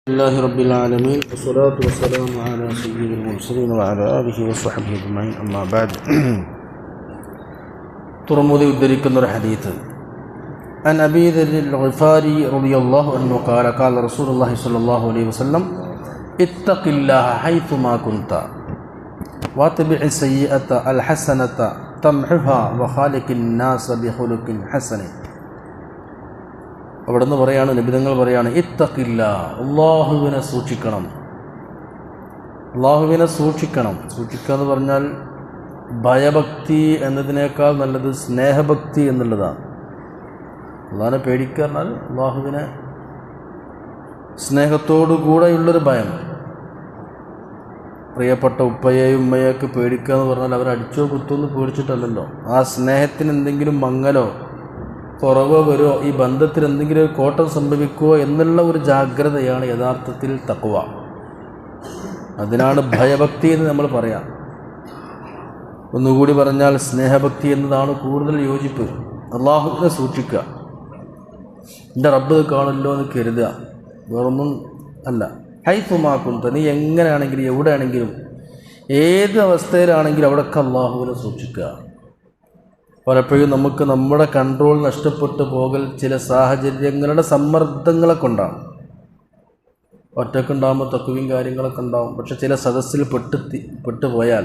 الله رب العالمين والصلاة والسلام على سيد المرسلين وعلى آله وصحبه أجمعين أما بعد തുറമുദി ഉദ്ധരിക്കുന്ന ഒരു ഹദീത്ത് عن أبي ذر الغفاري رضي الله عنه قال قال رسول الله صلى الله عليه وسلم اتق الله حيثما كنت واتبع السيئة الحسنة تمحها وخالق الناس بخلق حسن. അവിടെ നിന്ന് പറയാണ്, നബിതങ്ങൾ പറയാണ്, ഇത്തഖില്ല, അള്ളാഹുവിനെ സൂക്ഷിക്കണം. അള്ളാഹുവിനെ സൂക്ഷിക്കണം. സൂക്ഷിക്കുക എന്ന് പറഞ്ഞാൽ ഭയഭക്തി എന്നതിനേക്കാൾ നല്ലത് സ്നേഹഭക്തി എന്നുള്ളതാണ്. അള്ളാഹിനെ പേടിക്കുക പറഞ്ഞാൽ അള്ളാഹുവിനെ സ്നേഹത്തോടു കൂടെയുള്ളൊരു ഭയം. പ്രിയപ്പെട്ട ഉപ്പയെയും ഉമ്മയൊക്കെ പേടിക്കുക എന്ന് പറഞ്ഞാൽ അവരടിച്ചോ കുത്തുമെന്ന് പേടിച്ചിട്ടല്ലല്ലോ. ആ സ്നേഹത്തിന് എന്തെങ്കിലും മങ്ങലോ കുറവോ വരുമോ, ഈ ബന്ധത്തിൽ എന്തെങ്കിലും ഒരു കോട്ടം സംഭവിക്കുമോ എന്നുള്ള ഒരു ജാഗ്രതയാണ് യഥാർത്ഥത്തിൽ തഖ്വ. അതിനാണ് ഭയഭക്തി എന്ന് നമ്മൾ പറയാം. ഒന്നുകൂടി പറഞ്ഞാൽ സ്നേഹഭക്തി എന്നതാണ് കൂടുതൽ യോജിപ്പ്. അള്ളാഹുവിനെ സൂക്ഷിക്കുക, എൻ്റെ റബ്ബ് കാണുമല്ലോ എന്ന് കരുതുക, വേറൊന്നും അല്ല. ഹൈസുമാ കുന്ത, നീ എങ്ങനെയാണെങ്കിലും എവിടെയാണെങ്കിലും ഏത് അവസ്ഥയിലാണെങ്കിലും അവിടെയൊക്കെ അള്ളാഹുവിനെ സൂക്ഷിക്കുക. പലപ്പോഴും നമുക്ക് നമ്മുടെ കൺട്രോൾ നഷ്ടപ്പെട്ടു പോകൽ ചില സാഹചര്യങ്ങളുടെ സമ്മർദ്ദങ്ങളെ കൊണ്ടാണ്. ഒറ്റക്കുണ്ടാകുമ്പോൾ തക്കുവയും കാര്യങ്ങളൊക്കെ ഉണ്ടാവും. പക്ഷെ ചില സദസ്സിൽ പെട്ടുപോയാൽ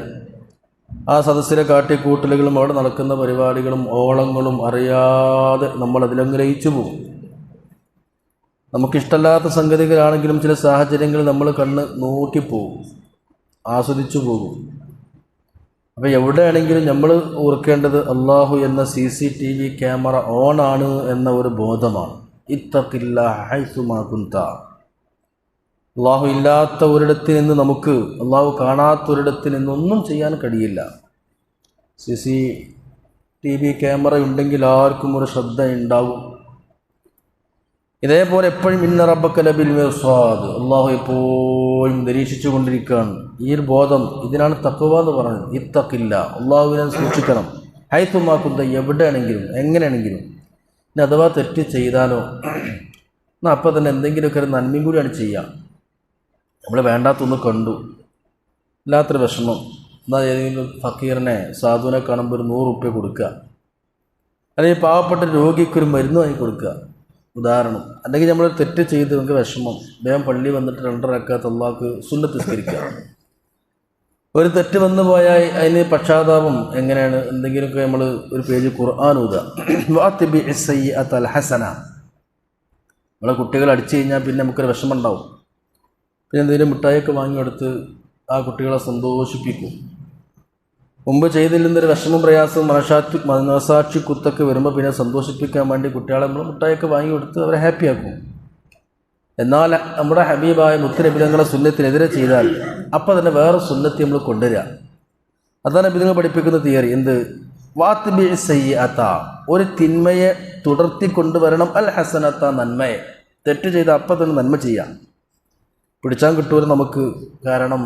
ആ സദസ്സിലെ കാട്ടിക്കൂട്ടലുകളും അവിടെ നടക്കുന്ന പരിപാടികളും ഓളങ്ങളും അറിയാതെ നമ്മൾ അതിലങ്ങ് ലയിച്ചു പോകും. നമുക്കിഷ്ടമല്ലാത്ത സംഗതികളാണെങ്കിലും ചില സാഹചര്യങ്ങളിൽ നമ്മൾ കണ്ണ് നോക്കിപ്പോകും, ആസ്വദിച്ചു പോകും. അപ്പോൾ എവിടെയാണെങ്കിലും നമ്മൾ ഓർക്കേണ്ടത് അള്ളാഹു എന്ന CCTV ക്യാമറ ഓണാണ് എന്ന ഒരു ബോധമാണ്. ഇത്തഖില്ലാഹ ഹൈസുമാ കുന്ത. അള്ളാഹു ഇല്ലാത്ത ഒരിടത്ത് നിന്ന് നമുക്ക്, അള്ളാഹു കാണാത്തൊരിടത്ത് നിന്നൊന്നും ചെയ്യാൻ കഴിയില്ല. CCTV ക്യാമറ ഉണ്ടെങ്കിൽ ആർക്കും ഒരു ശ്രദ്ധ ഉണ്ടാവും. ഇതേപോലെ എപ്പോഴും ഇന്ന റബ്ബക ലബിൽ മിർസാദ്, അള്ളാഹു എപ്പോഴും നിരീക്ഷിച്ചു കൊണ്ടിരിക്കുകയാണ്. ഈ ഒരു ബോധം, ഇതിനാണ് തഖ്വ എന്ന് പറയുന്നത്. ഇത്തഖില്ല, അള്ളാഹുവിനെ സൂക്ഷിക്കണം. ഹൈസുമാ കുന്ത, എവിടെയാണെങ്കിലും എങ്ങനെയാണെങ്കിലും. ഇനി അഥവാ തെറ്റ് ചെയ്താലോ എന്നാൽ അപ്പം തന്നെ എന്തെങ്കിലുമൊക്കെ ഒരു നന്മയും കൂടിയാണ് ചെയ്യുക. നമ്മൾ വേണ്ടാത്തൊന്ന് കണ്ടു, ഇല്ലാത്തൊരു വിഷമം, എന്നാൽ ഏതെങ്കിലും ഫക്കീറിനെ സാധുവിനെ കാണുമ്പോൾ ഒരു 100 റുപ്യ കൊടുക്കുക, അല്ലെങ്കിൽ പാവപ്പെട്ട രോഗിക്കൊരു മരുന്ന് വാങ്ങി കൊടുക്കുക, ഉദാഹരണം. അല്ലെങ്കിൽ നമ്മൾ തെറ്റ് ചെയ്ത് നമുക്ക് വിഷമം, വേഗം പള്ളി വന്നിട്ട് 2 റക്അത്ത് അല്ലാഹുക്ക് സുന്നത്ത് നിസ്കരിക്കുക. ഒരു തെറ്റ് വന്നു പോയാൽ അതിന് പക്ഷാതാപം എങ്ങനെയാണ്? എന്തെങ്കിലുമൊക്കെ നമ്മൾ ഒരു പേജ് ഖുർആൻ ഓതുക. വഅത്ബിഇ സയ്യിഅത്തൽ ഹസന. നമ്മളെ കുട്ടികൾ അടിച്ചു കഴിഞ്ഞാൽ പിന്നെ നമുക്കൊരു വിഷമം ഉണ്ടാവും. പിന്നെ എന്തെങ്കിലും മിഠായിയൊക്കെ വാങ്ങിയെടുത്ത് ആ കുട്ടികളെ സന്തോഷിപ്പിക്കും. മുമ്പ് ചെയ്തില്ലെന്നൊരു വിഷമം, പ്രയാസം, മനസാക്ഷി കുത്തൊക്കെ വരുമ്പോൾ പിന്നെ സന്തോഷിപ്പിക്കാൻ വേണ്ടി കുട്ടികളെ നമ്മൾ മുട്ടായൊക്കെ വാങ്ങി കൊടുത്ത് അവരെ ഹാപ്പിയാക്കും. എന്നാൽ നമ്മുടെ ഹബീബായ മുത്തുനബിതങ്ങളെ സുന്നത്തിനെതിരെ ചെയ്താൽ അപ്പം തന്നെ വേറെ സുന്നത്തി നമ്മൾ കൊണ്ടുവരിക. അതാണ് നബിതങ്ങൾ പഠിപ്പിക്കുന്ന തിയറി. എന്ത്? വാത്ബി സയ്യിഅത, ഒരു തിന്മയെ തുടർത്തി കൊണ്ടുവരണം. അൽ ഹസനത്ത, നന്മയെ. തെറ്റ് ചെയ്ത അപ്പം തന്നെ നന്മ ചെയ്യാം. പിടിച്ചാൽ കിട്ടുമല്ലോ നമുക്ക്. കാരണം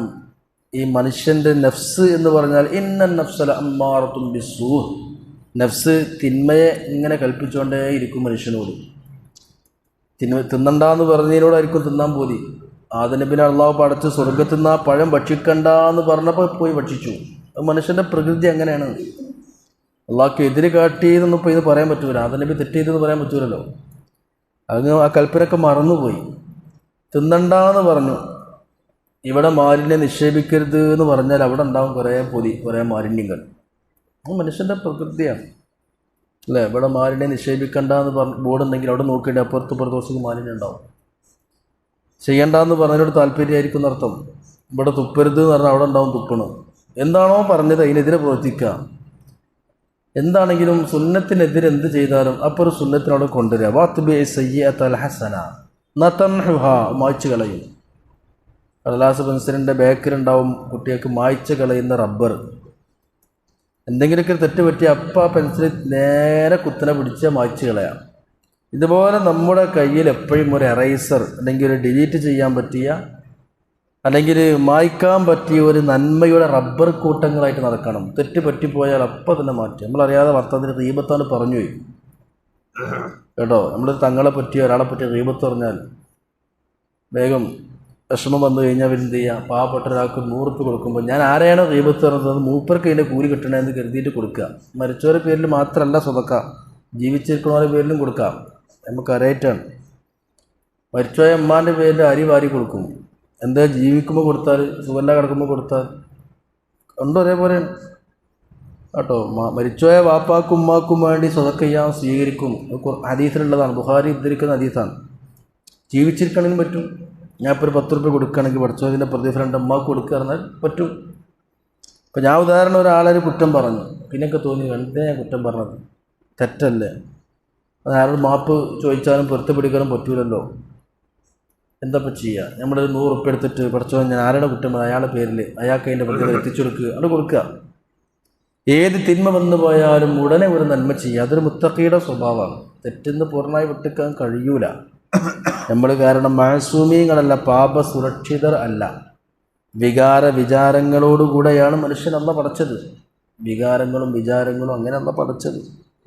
ഈ മനുഷ്യൻ്റെ നഫ്സ് എന്ന് പറഞ്ഞാൽ ഇന്ന നഫ്സല അമ്മാറത്തും ബിസ്സൂ, നഫ്സ് തിന്മയെ ഇങ്ങനെ കൽപ്പിച്ചുകൊണ്ടേ ഇരിക്കും മനുഷ്യനോട്. തിന്നണ്ടെന്ന് പറഞ്ഞതിനോടായിരിക്കും തിന്നാൻ പോതി. ആദനബിനെ അള്ളാഹു പടച്ച് സ്വർഗ്ഗത്തിൽ നിന്ന് ആ പഴം ഭക്ഷിക്കണ്ട എന്ന് പറഞ്ഞപ്പോൾ പോയി ഭക്ഷിച്ചു. അത് മനുഷ്യൻ്റെ പ്രകൃതി അങ്ങനെയാണ്. അള്ളാഹ്ക്ക് എതിര് കാട്ടിയതെന്നും ഇപ്പോൾ ഇത് പറയാൻ പറ്റൂല. ആദനബി തെറ്റെയ്തെന്ന് പറയാൻ പറ്റൂലല്ലോ. അങ്ങ് ആ കൽപ്പനയൊക്കെ മറന്നുപോയി. തിന്നണ്ടെന്ന് പറഞ്ഞു, ഇവിടെ മാലിന്യം നിക്ഷേപിക്കരുത് എന്ന് പറഞ്ഞാൽ അവിടെ ഉണ്ടാവും കുറേ പൊതി, കുറേ മാലിന്യങ്ങൾ. അത് മനുഷ്യൻ്റെ പ്രകൃതിയാണ് അല്ലേ? ഇവിടെ മാലിന്യം നിക്ഷേപിക്കണ്ട എന്ന് ബോർഡുണ്ടെങ്കിൽ അവിടെ നോക്കിയിട്ട് അപ്പുറത്ത് ദിവസത്തേക്ക് മാലിന്യം ഉണ്ടാവും. ചെയ്യണ്ടെന്ന് പറഞ്ഞതിനോട് താല്പര്യമായിരിക്കും എന്നർത്ഥം. ഇവിടെ തുപ്പരുത് എന്ന് പറഞ്ഞാൽ അവിടെ ഉണ്ടാവും തുപ്പണം. എന്താണോ പറഞ്ഞത് അതിനെതിരെ പ്രവർത്തിക്കുക. എന്താണെങ്കിലും സുന്നത്തിനെതിരെ എന്ത് ചെയ്താലും അപ്പോൾ ഒരു സുന്നത്തിനോട് കൊണ്ടുവരിക. വാത്ബി സയ്യിഅത്തൽ ഹസന നതംഹുഹാ, മായ്ച്ചു കളയും. കടലാസ് പെൻസിലിൻ്റെ ബാക്കിലുണ്ടാവും കുട്ടികൾക്ക് മായ്ച്ച് കളയുന്ന റബ്ബർ. എന്തെങ്കിലുമൊക്കെ തെറ്റ് പറ്റിയ അപ്പം ആ പെൻസിൽ നേരെ കുത്തനെ പിടിച്ച് മായ്ച്ച് കളയാം. ഇതുപോലെ നമ്മുടെ കയ്യിൽ എപ്പോഴും ഒരു എറൈസർ അല്ലെങ്കിൽ ഒരു ഡിലീറ്റ് ചെയ്യാൻ പറ്റിയ അല്ലെങ്കിൽ മായ്ക്കാൻ പറ്റിയ ഒരു നന്മയുടെ റബ്ബർ കൂട്ടങ്ങളായിട്ട് നടക്കണം. തെറ്റ് പറ്റിപ്പോയാൽ അപ്പം തന്നെ മാറ്റി. നമ്മളറിയാതെ വർത്തമാനത്തിന് ഗീബത്താണ് പറഞ്ഞു പോയി കേട്ടോ. നമ്മൾ തങ്ങളെ പറ്റിയ ഒരാളെ പറ്റിയ ഗീബത്ത് പറഞ്ഞാൽ വേഗം വിഷമം വന്നു കഴിഞ്ഞാൽ എന്ത് ചെയ്യുക, പാവപ്പെട്ട ഒരാൾക്ക് 100 ഉറുപ്പിക കൊടുക്കുമ്പോൾ ഞാൻ ആരെയാണോ ഗീബത്ത് പറഞ്ഞത് മൂപ്പർക്ക് അതിൻ്റെ കൂലി കിട്ടണമെന്ന് കരുതിയിട്ട് കൊടുക്കുക. മരിച്ചവരുടെ പേരിൽ മാത്രമല്ല സ്വതക്ക, ജീവിച്ചിരിക്കുന്നവരുടെ പേരിലും കൊടുക്കാം. നമുക്കറിയായിട്ടാണ് മരിച്ചുപോയ അമ്മാൻ്റെ പേരിൽ അരി വാരി കൊടുക്കും. എന്താ ജീവിക്കുമ്പോൾ കൊടുത്താൽ, സുഖല്ല കിടക്കുമ്പോൾ കൊടുത്താൽ രണ്ടും ഒരേപോലെ കേട്ടോ. മരിച്ചുപോയ വാപ്പാക്കും ഉമ്മാക്കും വേണ്ടി സ്വതക്ക ചെയ്യാൻ സ്വീകരിക്കും. ഹദീസിലുള്ളതാണ്, ബുഖാരി ഉദ്ധരിക്കുന്ന ഹദീസാണ്. ജീവിച്ചിരിക്കണമെങ്കിലും പറ്റും. ഞാൻ ഇപ്പോൾ ഒരു 10 ഉറുപ്പിക കൊടുക്കുകയാണെങ്കിൽ പഠിച്ചതിൻ്റെ പ്രതിഫലം എൻ്റെ ഉമ്മാക്ക് കൊടുക്കുക പറഞ്ഞാൽ പറ്റും. ഇപ്പം ഞാൻ ഉദാഹരണം ഒരാളൊരു കുറ്റം പറഞ്ഞു, പിന്നെയൊക്കെ തോന്നി വെറുതെ ഞാൻ കുറ്റം പറഞ്ഞത് തെറ്റല്ലേ, അത് അയാളോട് മാപ്പ് ചോദിച്ചാലും പൊരുത്തപ്പെടിക്കാനും പറ്റൂലല്ലോ. എന്താ ഇപ്പം ചെയ്യുക? നമ്മളൊരു 100 ഉറുപ്പിക എടുത്തിട്ട് പഠിച്ചോ ഞാൻ ആരുടെ കുറ്റം പറഞ്ഞാൽ അയാളുടെ പേരിൽ അയാൾക്ക് അതിൻ്റെ പ്രതിഫലം എത്തിച്ചു കൊടുക്കുക, അത് കൊടുക്കുക. ഏത് തിന്മ വന്നു പോയാലും ഉടനെ ഒരു നന്മ ചെയ്യുക. അതൊരു മുത്തഖിയുടെ സ്വഭാവമാണ്. തെറ്റിന്ന് പൂർണ്ണമായി വിട്ടുക്കാൻ കഴിയൂല നമ്മൾ. കാരണം മഅസൂമീങ്ങളല്ല, പാപ സുരക്ഷിതർ അല്ല. വിചാരങ്ങളോടുകൂടെയാണ് മനുഷ്യൻ അല്ല പഠിച്ചത്. വികാരങ്ങളും വിചാരങ്ങളും അങ്ങനെ അല്ല പഠിച്ചത്.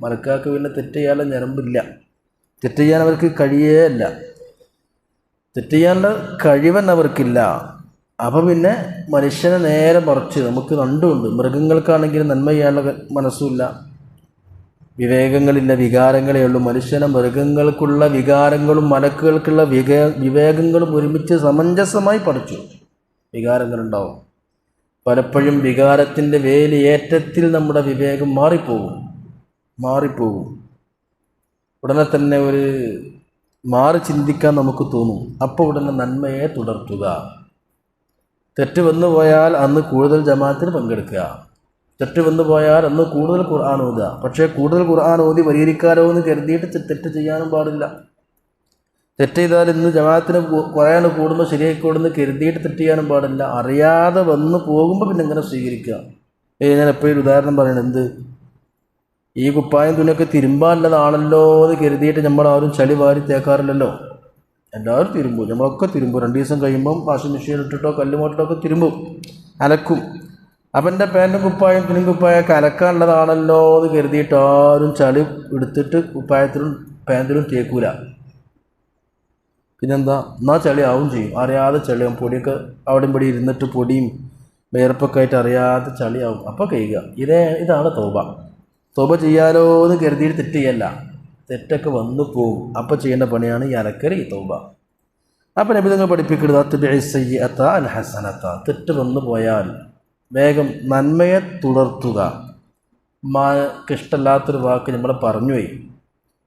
മലക്കാർക്ക് പിന്നെ തെറ്റ് ചെയ്യാനുള്ള ഞരമ്പില്ല, തെറ്റ് ചെയ്യാൻ അവർക്ക് കഴിയേയില്ല, തെറ്റ് ചെയ്യാനുള്ള കഴിവൻ അവർക്കില്ല. അപ്പം പിന്നെ മനുഷ്യനെ നേരെ മറിച്ച് നമുക്ക് രണ്ടുമുണ്ട്. മൃഗങ്ങൾക്കാണെങ്കിൽ നന്മ ചെയ്യാനുള്ള മനസ്സുമില്ല, വിവേകങ്ങളില്ല, വികാരങ്ങളേ ഉള്ളൂ. മനുഷ്യനെ മൃഗങ്ങൾക്കുള്ള വികാരങ്ങളും മലക്കുകൾക്കുള്ള വിവേകങ്ങളും ഒരുമിച്ച് സമഞ്ജസമായി പഠിച്ചു. വികാരങ്ങളുണ്ടാവും. പലപ്പോഴും വികാരത്തിൻ്റെ വേലിയേറ്റത്തിൽ നമ്മുടെ വിവേകം മാറിപ്പോകും. ഉടനെ തന്നെ ഒരു മാറി ചിന്തിക്കാൻ നമുക്ക് തോന്നും. അപ്പോൾ ഉടനെ നന്മയെ തുടർത്തുക. തെറ്റ് വന്നു പോയാൽ അന്ന് കൂടുതൽ ജമാഅത്തിന് പങ്കെടുക്കുക. തെറ്റ് വന്നു പോയാൽ അന്ന് കൂടുതൽ ഖുർആൻ ഓതുക. പക്ഷേ കൂടുതൽ ഖുർആൻ ഓതി പരിഹരിക്കാലോ എന്ന് കരുതിയിട്ട് തെറ്റ് ചെയ്യാനും പാടില്ല. തെറ്റ് ചെയ്താൽ ഇന്ന് ജമാഅത്തിന് കുറേയാണ് കൂടുമ്പോൾ ശരിയായിക്കോടുന്ന് കരുതിയിട്ട് തെറ്റ് ചെയ്യാനും പാടില്ല. അറിയാതെ വന്ന് പോകുമ്പോൾ പിന്നെ എങ്ങനെ സ്വീകരിക്കുക? ഞാൻ എപ്പോഴും ഉദാഹരണം പറയണം, എന്ത് ഈ കുപ്പായം തുണിയൊക്കെ തിരുമ്പാനുള്ളതാണല്ലോ എന്ന് കരുതിയിട്ട് നമ്മളാരും ചളി വാരി തേക്കാറില്ലല്ലോ. എല്ലാവരും തിരുമ്പും, നമ്മളൊക്കെ തിരുമ്പും. 2 ദിവസം കഴിയുമ്പം വാഷിംഗ് മെഷീൻ ഇട്ടിട്ടോ കല്ലുമോട്ടിട്ടോ ഒക്കെ തിരുമ്പും, അലക്കും. അപ്പം എൻ്റെ പാൻറ്റും കുപ്പായം തുണിയും കുപ്പായൊക്കെ അലക്കാനുള്ളതാണല്ലോ എന്ന് കരുതിയിട്ട് ആരും ചളി എടുത്തിട്ട് കുപ്പായത്തിലും പാൻറ്റിലും തേക്കൂല. പിന്നെന്താ, എന്നാൽ ചളിയാവും ചെയ്യും. അറിയാതെ ചളിയാവും. പൊടിയൊക്കെ അവിടെ ഇവിടെ ഇരുന്നിട്ട് പൊടിയും വേർപ്പൊക്കെ ആയിട്ട് അറിയാതെ ചളിയാവും. അപ്പോൾ കഴിയുക. ഇതാണ് തൗബ ചെയ്യാലോ എന്ന് കരുതിയിട്ട് തെറ്റ് ചെയ്യല്ല. തെറ്റൊക്കെ വന്നു പോവും. അപ്പോൾ ചെയ്യേണ്ട പണിയാണ് ഈ അലക്കൽ, ഈ തൗബ. അപ്പം നബി തങ്ങൾ പഠിപ്പിക്കുന്നത് തെറ്റ് വന്നു പോയാൽ വേഗം നന്മയെ തുടർത്തുക. ഇഷ്ടമല്ലാത്തൊരു വാക്ക് നമ്മൾ പറഞ്ഞുപോയി,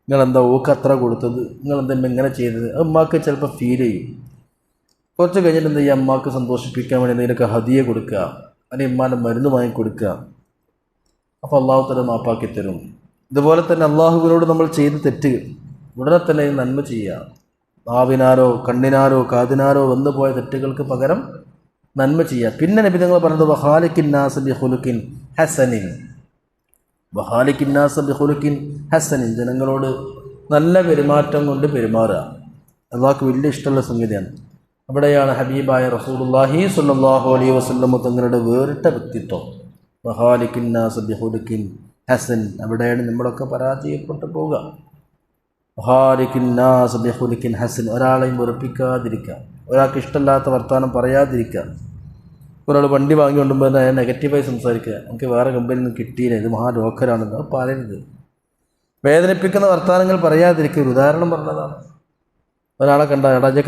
നിങ്ങളെന്താ ഓക്ക് അത്ര കൊടുത്തത്, നിങ്ങളെന്താ ഇങ്ങനെ ചെയ്തത്, അത് ഉമ്മാക്ക് ചിലപ്പോൾ ഫീൽ ചെയ്യും. കുറച്ച് കഴിഞ്ഞിട്ട് എന്താ ചെയ്യുക, അമ്മാക്ക് സന്തോഷിപ്പിക്കാൻ വേണ്ടി എന്തെങ്കിലുമൊക്കെ ഹദിയ കൊടുക്കുക, അല്ലെങ്കിൽ ഉമ്മാൻ്റെ മരുന്ന് വാങ്ങിക്കൊടുക്കുക. അപ്പോൾ അള്ളാഹു തആല മാപ്പാക്കി തരും. ഇതുപോലെ തന്നെ അള്ളാഹുവിനോട് നമ്മൾ ചെയ്ത് തെറ്റ് ഉടനെ തന്നെ നന്മ ചെയ്യുക. നാവിനാരോ കണ്ണിനാരോ കാതിനാരോ വന്നു പോയ തെറ്റുകൾക്ക് പകരം നന്മ ചെയ്യുക. പിന്നെ നബി തങ്ങൾ പറഞ്ഞത് വഖാലിഖിൻ നാസ ബിഖുലുഖിൻ ഹസനിൻ, ജനങ്ങളോട് നല്ല പെരുമാറ്റം കൊണ്ട് പെരുമാറുക. അള്ളാഹ്ക്ക് വലിയ ഇഷ്ടമുള്ള സംഗതിയാണ്. അവിടെയാണ് ഹബീബായ റസൂലുള്ളാഹി സ്വല്ലല്ലാഹു അലൈഹി വസല്ലം തങ്ങളുടെ വേറിട്ട വ്യക്തിത്വം. വഖാലിഖിൻ നാസ ബിഖുലുഖിൻ ഹസൻ, അവിടെയാണ് നമ്മളൊക്കെ പരാജയപ്പെട്ടു പോവുക. വഖാലിഖിൻ നാസ ബിഖുലുഖിൻ ഹസൻ, ഒരാളെയും വെറുപ്പിക്കാതിരിക്കുക, ഒരാൾക്ക് ഇഷ്ടമില്ലാത്ത വർത്തമാനം പറയാതിരിക്കുക. ഒരാൾ വണ്ടി വാങ്ങി കൊണ്ടുമ്പോൾ തന്നെ നെഗറ്റീവായി സംസാരിക്കുക, എനിക്ക് വേറെ കമ്പനിയിൽ നിന്ന് കിട്ടിയില്ല, ഇത് മഹാലോക്കരാണെന്ന് അത് പറയരുത്. വേദനിപ്പിക്കുന്ന വർത്തമാനങ്ങൾ പറയാതിരിക്കുക. ഒരു ഉദാഹരണം പറഞ്ഞതാണ്. ഒരാളെ കണ്ട അയാളൊക്കെ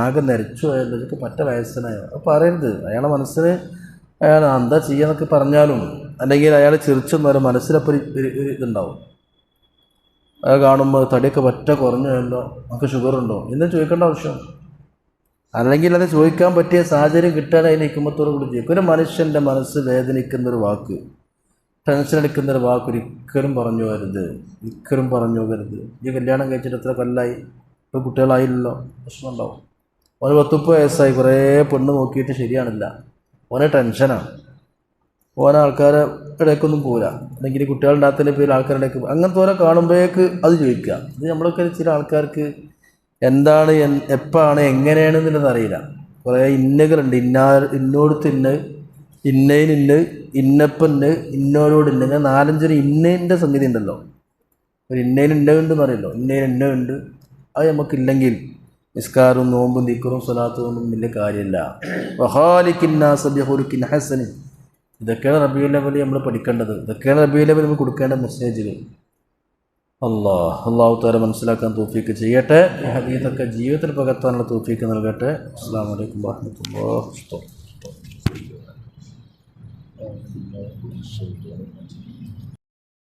ആകെ നരച്ചു ആയല്ലോ, ഇതൊക്കെ പറ്റ വയസ്സനായോ, അത് പറയരുത്. അയാളെ മനസ്സിന് അയാൾ എന്താ ചെയ്യാന്നൊക്കെ പറഞ്ഞാലും, അല്ലെങ്കിൽ അയാൾ ചിരിച്ചെന്നാലും മനസ്സിലപ്പോൾ ഇതുണ്ടാവും. അത് കാണുമ്പോൾ തടിയൊക്കെ പറ്റ കുറഞ്ഞല്ലോ, നമുക്ക് ഷുഗറുണ്ടോ എന്ന് ചോദിക്കേണ്ട ആവശ്യം, അല്ലെങ്കിൽ അത് ചോദിക്കാൻ പറ്റിയ സാഹചര്യം കിട്ടാൻ അതിന് ഹിക്മത്തോട് കൂടി ചോദിക്കും. ഒരു മനുഷ്യൻ്റെ മനസ്സ് വേദനിക്കുന്നൊരു വാക്ക്, ടെൻഷൻ അടിക്കുന്നൊരു വാക്ക് ഒരിക്കലും പറഞ്ഞു പോകരുത്. ഈ കല്യാണം കഴിച്ചിട്ട് എത്ര കൊല്ലായി, ഇപ്പോൾ കുട്ടികളായില്ലല്ലോ, പ്രശ്നം ഉണ്ടാവും. ഓന് 10-30 വയസ്സായി, കുറേ പെണ്ണ് നോക്കിയിട്ട് ശരിയാണില്ല, ഓനെ ടെൻഷനാണ്. ഓനെ ആൾക്കാരെ ഇടയ്ക്കൊന്നും പോരാ, അല്ലെങ്കിൽ കുട്ടികളുണ്ടാകത്തിൻ്റെ പേര് ആൾക്കാരുടെ ഇടയ്ക്ക് അങ്ങനത്തെ ഓരോ കാണുമ്പോഴേക്ക് അത് ചോദിക്കുക. ഇത് നമ്മളൊക്കെ ചില ആൾക്കാർക്ക് എന്താണ് എപ്പോഴാണ് എങ്ങനെയാണെന്നുള്ളത് അറിയില്ല. കുറേ ഇന്നകളുണ്ട്, ഇന്നോടത്ത് ഇന്നയിന് ഇന്നപ്പന് ഇന്നോരോട് ഇങ്ങനെ 4-5 ഇന്നേൻ്റെ സംഗതി ഉണ്ടല്ലോ. ഒരു ഇന്നയിന് ഇന്നുണ്ടെന്ന് അറിയല്ലോ, ഇന്നയിന് ഇന്നുണ്ട്. അത് നമുക്കില്ലെങ്കിൽ നിസ്കാരവും നോമ്പും ദിക്റും സ്വലാത്തും ഒന്നും വലിയ കാര്യമില്ല. വഖാലിഖിന്നാസ ബിഖുലുഖിൻ ഹസൻ, ഇതൊക്കെയാണ് റബീഉൽ അവ്വൽ നമ്മൾ പഠിക്കേണ്ടത്. ഇതൊക്കെയാണ് റബീഉൽ അവ്വൽ നമ്മൾ കൊടുക്കേണ്ട മെസ്സേജുകൾ. അള്ളാഹു തആല മനസ്സിലാക്കാൻ തൗഫീക്ക് ചെയ്യട്ടെ. ഈ ഹദീസൊക്കെ ജീവിതത്തിൽ പകർത്താനുള്ള തൗഫീക്ക് നൽകട്ടെ. അസ്സലാമു അലൈക്കും വറഹ്മത്തുള്ളാഹി വബറകാതുഹു.